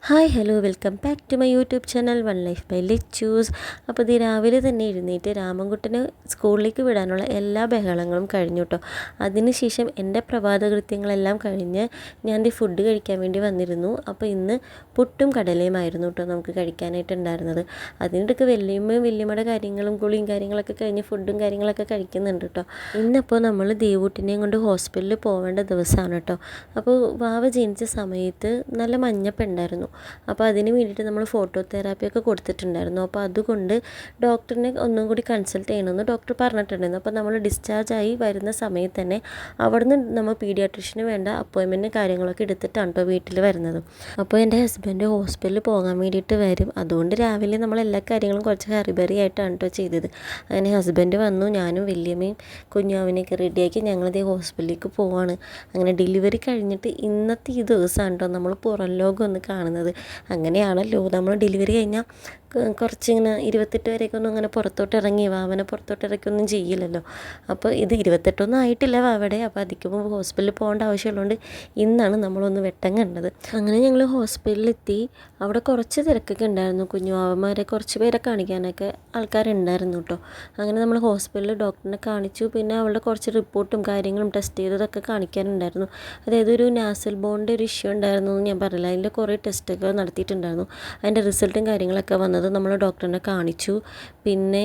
Hi hello welcome back to my YouTube channel one life by Lechus. അപ്പോൾ ഇത് രാവിലെ തന്നെ എഴുന്നേറ്റ് രാമൻകുട്ടനെ സ്കൂളിലേക്ക് വിടാനുള്ള എല്ലാ ബഹളങ്ങളും കഴിഞ്ഞു കേട്ടോ. അതിനുശേഷം എൻ്റെ പ്രഭാത കൃത്യങ്ങളെല്ലാം കഴിഞ്ഞ് ഞാൻ ഫുഡ് കഴിക്കാൻ വേണ്ടി വന്നിരുന്നു. അപ്പോൾ ഇന്ന് പുട്ടും കടലയുമായിരുന്നു കേട്ടോ നമുക്ക് കഴിക്കാനായിട്ടുണ്ടായിരുന്നത്. അതിനിടയ്ക്ക് വല്യമ്മയുടെ കാര്യങ്ങളും കുളിയും കാര്യങ്ങളൊക്കെ കഴിഞ്ഞ് ഫുഡും കാര്യങ്ങളൊക്കെ കഴിക്കുന്നുണ്ട് കേട്ടോ. ഇന്നിപ്പോൾ നമ്മൾ ദേവൂട്ടിനെയും കൊണ്ട് ഹോസ്പിറ്റലിൽ പോവേണ്ട ദിവസമാണ് കേട്ടോ. അപ്പോൾ വാവ ജനിച്ച സമയത്ത് നല്ല മഞ്ഞപ്പുണ്ടായിരുന്നു. അപ്പോൾ അതിന് വേണ്ടിയിട്ട് നമ്മൾ ഫോട്ടോ തെറാപ്പിയൊക്കെ കൊടുത്തിട്ടുണ്ടായിരുന്നു. അപ്പോൾ അതുകൊണ്ട് ഡോക്ടറിനെ ഒന്നും കൂടി കൺസൾട്ട് ചെയ്യണമെന്ന് ഡോക്ടർ പറഞ്ഞിട്ടുണ്ടായിരുന്നു. അപ്പോൾ നമ്മൾ ഡിസ്ചാർജായി വരുന്ന സമയത്ത് തന്നെ അവിടുന്ന് നമ്മൾ പീഡിയാട്രിഷ്യന് വേണ്ട അപ്പോയിൻമെൻറ്റ് കാര്യങ്ങളൊക്കെ എടുത്തിട്ടാണ് കേട്ടോ വീട്ടിൽ വരുന്നത്. അപ്പോൾ എൻ്റെ ഹസ്ബൻഡ് ഹോസ്പിറ്റലിൽ പോകാൻ വേണ്ടിയിട്ട് വരും. അതുകൊണ്ട് രാവിലെ നമ്മൾ എല്ലാ കാര്യങ്ങളും കുറച്ച് ഹറിബറി ആയിട്ടാണ് കേട്ടോ ചെയ്തത്. അങ്ങനെ ഹസ്ബൻഡ് വന്നു, ഞാനും വല്യമ്മയും കുഞ്ഞാവിനെയൊക്കെ റെഡിയാക്കി ഞങ്ങളിതേ ഹോസ്പിറ്റലിലേക്ക് പോവാണ്. അങ്ങനെ ഡെലിവറി കഴിഞ്ഞിട്ട് ഇന്നത്തെ ഈ ദിവസമാണ് കേട്ടോ നമ്മൾ പുറം ലോകം ഒന്ന് കാണുന്നത്. അങ്ങനെയാണല്ലോ നമ്മൾ ഡെലിവറി കഴിഞ്ഞാൽ കുറച്ചിങ്ങനെ 28 വരെയൊക്കെ ഒന്നും അങ്ങനെ പുറത്തോട്ട് ഇറങ്ങി വാവനെ പുറത്തോട്ട് ഇറക്കിയൊന്നും ചെയ്യില്ലല്ലോ. അപ്പോൾ ഇത് 28 ആയിട്ടില്ല വാവയുടെ. അപ്പോൾ അതിക്കുമ്പോൾ ഹോസ്പിറ്റലിൽ പോകേണ്ട ആവശ്യമുള്ളതുകൊണ്ട് ഇന്നാണ് നമ്മളൊന്ന് വെട്ടം കണ്ടത്. അങ്ങനെ ഞങ്ങൾ ഹോസ്പിറ്റലിലെത്തി. അവിടെ കുറച്ച് തിരക്കൊക്കെ ഉണ്ടായിരുന്നു. കുഞ്ഞുവാവന്മാരെ കുറച്ച് പേരെ കാണിക്കാനൊക്കെ ആൾക്കാരുണ്ടായിരുന്നു കേട്ടോ. അങ്ങനെ നമ്മൾ ഹോസ്പിറ്റലിൽ ഡോക്ടറിനെ കാണിച്ചു. പിന്നെ അവളുടെ കുറച്ച് റിപ്പോർട്ടും കാര്യങ്ങളും ടെസ്റ്റ് ചെയ്തതൊക്കെ കാണിക്കാനുണ്ടായിരുന്നു. അതായത് ഒരു നാസൽ ബോണിൻ്റെ ഒരു ഇഷ്യൂ ഉണ്ടായിരുന്നു എന്ന് ഞാൻ പറഞ്ഞില്ല. അതിൻ്റെ കുറേ ടെസ്റ്റൊക്കെ നടത്തിയിട്ടുണ്ടായിരുന്നു. അതിൻ്റെ റിസൾട്ടും കാര്യങ്ങളൊക്കെ വന്നത് നമ്മൾ ഡോക്ടറിനെ കാണിച്ചു. പിന്നെ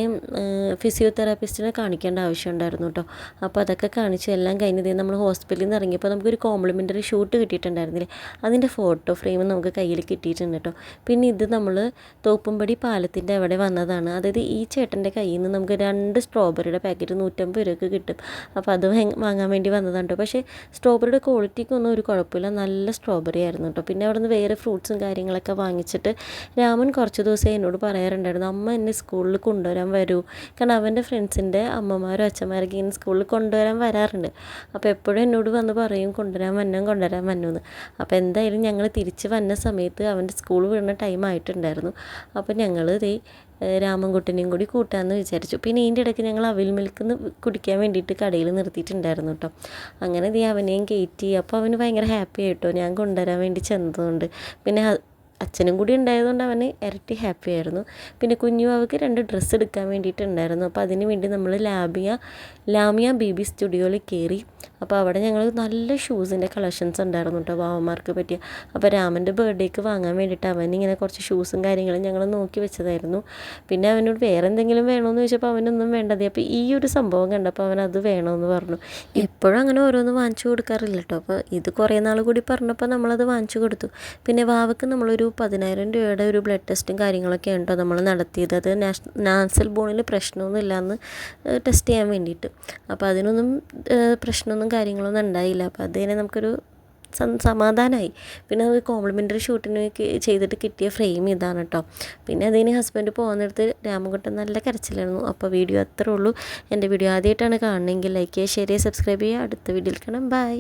ഫിസിയോതെറാപ്പിസ്റ്റിനെ കാണിക്കേണ്ട ആവശ്യമുണ്ടായിരുന്നു കേട്ടോ. അപ്പോൾ അതൊക്കെ കാണിച്ചു എല്ലാം കഴിഞ്ഞതേ നമ്മൾ ഹോസ്പിറ്റലിൽ നിന്ന് ഇറങ്ങിയപ്പോൾ നമുക്കൊരു കോംപ്ലിമെൻ്ററി ഷൂട്ട് കിട്ടിയിട്ടുണ്ടായിരുന്നില്ലേ, അതിൻ്റെ ഫോട്ടോ ഫ്രെയിം നമുക്ക് കയ്യിൽ കിട്ടിയിട്ടുണ്ട് കേട്ടോ. പിന്നെ ഇത് നമ്മൾ തോപ്പുംപടി പാലത്തിൻ്റെ അവിടെ വന്നതാണ്. അതായത് ഈ ചേട്ടൻ്റെ കയ്യിൽ നിന്ന് നമുക്ക് 2 സ്ട്രോബെറിയുടെ പാക്കറ്റ് 150 രൂപയ്ക്ക് കിട്ടും. അപ്പോൾ അത് വാങ്ങാൻ വേണ്ടി വന്നതാണ് കേട്ടോ. പക്ഷേ സ്ട്രോബെറിയുടെ ക്വാളിറ്റിക്കൊന്നും ഒരു കുഴപ്പമില്ല, നല്ല സ്ട്രോബെറി ആയിരുന്നു കേട്ടോ. പിന്നെ അവിടെ നിന്ന് വേറെ ഫ്രൂട്ട്സും കാര്യങ്ങളൊക്കെ വാങ്ങിച്ചിട്ട് രാമൻ കുറച്ച് ദിവസം എന്നോട് പറയാറുണ്ടായിരുന്നു, അമ്മ എന്നെ സ്കൂളിൽ കൊണ്ടുവരാൻ വരൂ. കാരണം അവൻ്റെ ഫ്രണ്ട്സിൻ്റെ അമ്മമാരും അച്ഛന്മാരൊക്കെ ഇങ്ങനെ സ്കൂളിൽ കൊണ്ടുവരാൻ വരാറുണ്ട്. അപ്പോൾ എപ്പോഴും എന്നോട് വന്ന് പറയും കൊണ്ടുവരാൻ വന്നു. അപ്പോൾ എന്തായാലും ഞങ്ങൾ തിരിച്ച് വന്ന സമയത്ത് അവൻ്റെ സ്കൂൾ വിടുന്ന ടൈം ആയിട്ടുണ്ടായിരുന്നു. അപ്പോൾ ഞങ്ങൾ രാമൻകുട്ടനെയും കൂടി കൂട്ടാമെന്ന് വിചാരിച്ചു. പിന്നെ ഇതിൻ്റെ ഇടയ്ക്ക് ഞങ്ങൾ അവിൽ മിൽക്ക് കുടിക്കാൻ വേണ്ടിയിട്ട് കടയിൽ നിർത്തിയിട്ടുണ്ടായിരുന്നു കേട്ടോ. അങ്ങനെ അവനെയും കയറ്റി. അപ്പോൾ അവന് ഭയങ്കര ഹാപ്പി ആയിട്ടോ ഞാൻ കൊണ്ടുവരാൻ വേണ്ടി ചെന്നതുകൊണ്ട്. പിന്നെ അച്ഛനും കൂടി ഉണ്ടായതുകൊണ്ട് അവന് ഇരട്ടി ഹാപ്പി ആയിരുന്നു. പിന്നെ കുഞ്ഞുവാവയ്ക്ക് 2 ഡ്രസ്സ് എടുക്കാൻ വേണ്ടിയിട്ടുണ്ടായിരുന്നു. അപ്പോൾ അതിന് വേണ്ടി നമ്മൾ ലാമിയ ബേബി സ്റ്റുഡിയോയിൽ കയറി. അപ്പോൾ അവിടെ ഞങ്ങൾ നല്ല ഷൂസിൻ്റെ കളക്ഷൻസ് ഉണ്ടായിരുന്നു കേട്ടോ വാവന്മാർക്ക് പറ്റിയ. അപ്പോൾ രാമൻ്റെ ബർത്ത്ഡേക്ക് വാങ്ങാൻ വേണ്ടിയിട്ട് അവനിങ്ങനെ കുറച്ച് ഷൂസും കാര്യങ്ങളും ഞങ്ങൾ നോക്കി വെച്ചതായിരുന്നു. പിന്നെ അവനോട് വേറെ എന്തെങ്കിലും വേണമെന്ന് ചോദിച്ചപ്പോൾ അവനൊന്നും വേണ്ടത്. അപ്പോൾ ഈ ഒരു സംഭവം കണ്ടപ്പോൾ അവനത് വേണമെന്ന് പറഞ്ഞു. എപ്പോഴും അങ്ങനെ ഓരോന്ന് വാങ്ങിച്ചു കൊടുക്കാറില്ല കേട്ടോ. അപ്പോൾ ഇത് കുറേ നാൾ കൂടി പറഞ്ഞപ്പോൾ നമ്മളത് വാങ്ങിച്ചു കൊടുത്തു. പിന്നെ വാവയ്ക്ക് നമ്മളൊരു 10,000 രൂപയുടെ ഒരു ബ്ലഡ് ടെസ്റ്റും കാര്യങ്ങളൊക്കെ ഉണ്ടോ നമ്മൾ നടത്തിയത്. അത് നാസൽ ബോണിൽ പ്രശ്നമൊന്നും ഇല്ലയെന്ന് ടെസ്റ്റ് ചെയ്യാൻ വേണ്ടിയിട്ട്. അപ്പോൾ അതിനൊന്നും പ്രശ്നമൊന്നും കാര്യങ്ങളൊന്നും ഉണ്ടായില്ല. അപ്പോൾ അതിനെ നമുക്കൊരു സമാധാനമായി. പിന്നെ അത് കോംപ്ലിമെൻ്ററി ഷൂട്ടിന് ചെയ്തിട്ട് കിട്ടിയ ഫ്രെയിം ഇതാണ് കേട്ടോ. പിന്നെ അതിന് ഹസ്ബൻഡ് പോകുന്നിടത്ത് രാമൻകുട്ടൻ നല്ല കരച്ചിലായിരുന്നു. അപ്പോൾ വീഡിയോ അത്രേ ഉള്ളൂ. എൻ്റെ വീഡിയോ ആദ്യമായിട്ടാണ് കാണണമെങ്കിൽ ലൈക്ക് ചെയ്യുക, ഷെയർ ചെയ്യുക, സബ്സ്ക്രൈബ് ചെയ്യുക. അടുത്ത വീഡിയോയിൽ കാണാം. ബൈ.